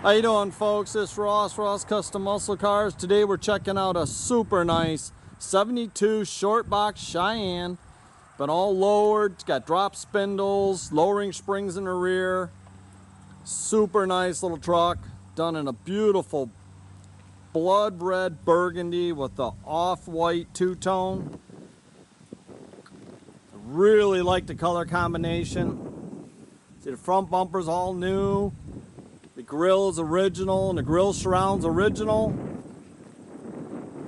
How you doing, folks? It's Ross Custom Muscle Cars. Today we're checking out a super nice 72 short box Cheyenne. Been all lowered. It's got drop spindles, lowering springs in the rear. Super nice little truck. Done in a beautiful blood red burgundy with the off-white two-tone. Really like the color combination. See, the front bumper's all new. The grill is original and the grill surround's original.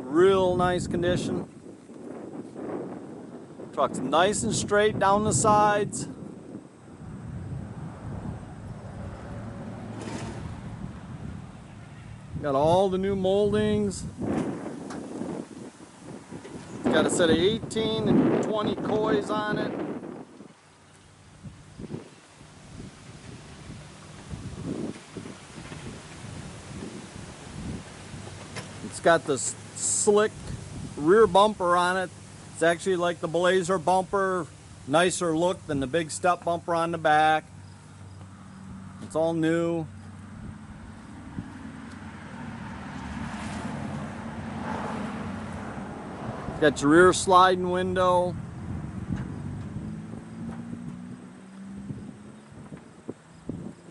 Real nice condition. Truck's nice and straight down the sides. Got all the new moldings. Got a set of 18 and 20 coys on it. It's got this slick rear bumper on it. It's actually like the Blazer bumper, nicer look than the big step bumper on the back. It's all new. Got your rear sliding window.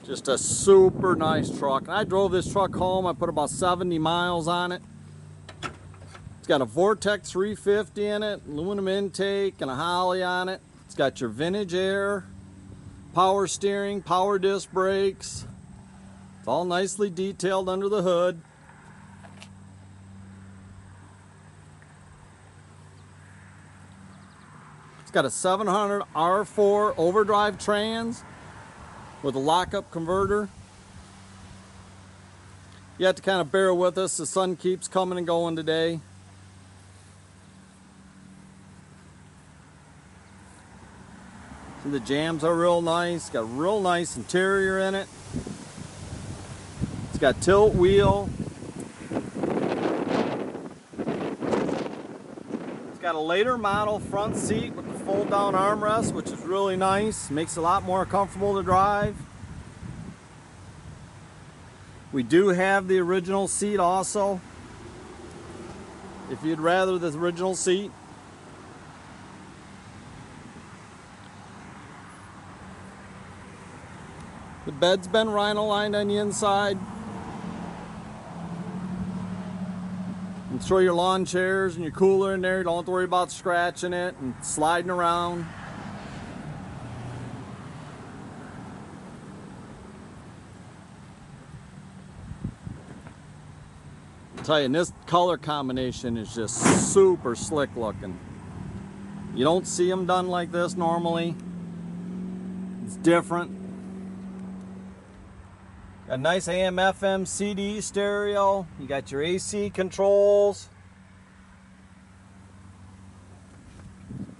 Just a super nice truck. And I drove this truck home. I put about 70 miles on it. It's got a Vortex 350 in it, aluminum intake, and a Holly on it. It's got your vintage air, power steering, power disc brakes. It's all nicely detailed under the hood. It's got a 700 R4 overdrive trans with a lockup converter. You have to kind of bear with us. The sun keeps coming and going today. See, the jams are real nice. Got a real nice interior in it. It's got tilt wheel. It's got a later model front seat with the fold down armrest, which is really nice. Makes it a lot more comfortable to drive. We do have the original seat also, if you'd rather the original seat. The bed's been rhino lined on the inside. You can throw your lawn chairs and your cooler in there. You don't have to worry about scratching it and sliding around. I'll tell you, this color combination is just super slick looking. You don't see them done like this normally. It's different. Got a nice AM FM CD stereo. You got your AC controls.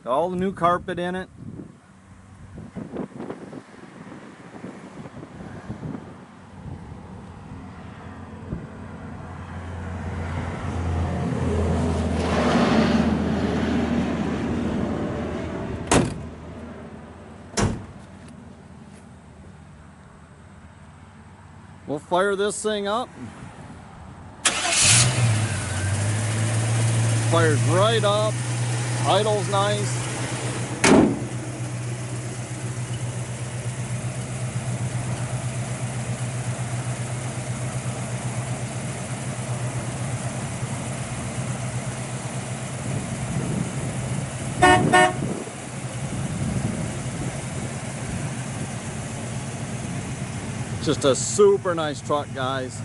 Got all the new carpet in it. We'll fire this thing up. Fires right up. Idle's nice. Just a super nice truck, guys.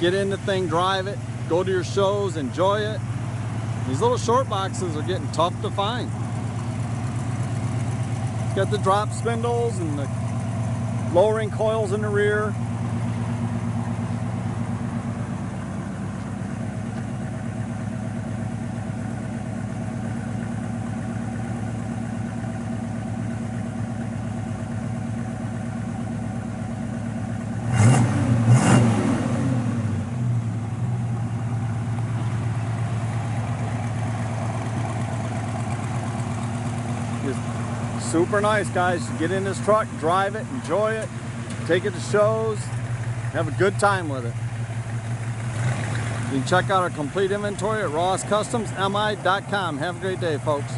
Get in the thing, drive it, go to your shows, enjoy it. These little short boxes are getting tough to find. It's got the drop spindles and the lowering coils in the rear. Super nice, guys. Get in this truck, drive it, enjoy it, take it to shows. Have a good time with it. You can check out our complete inventory at rosscustomsmi.com. Have a great day, folks.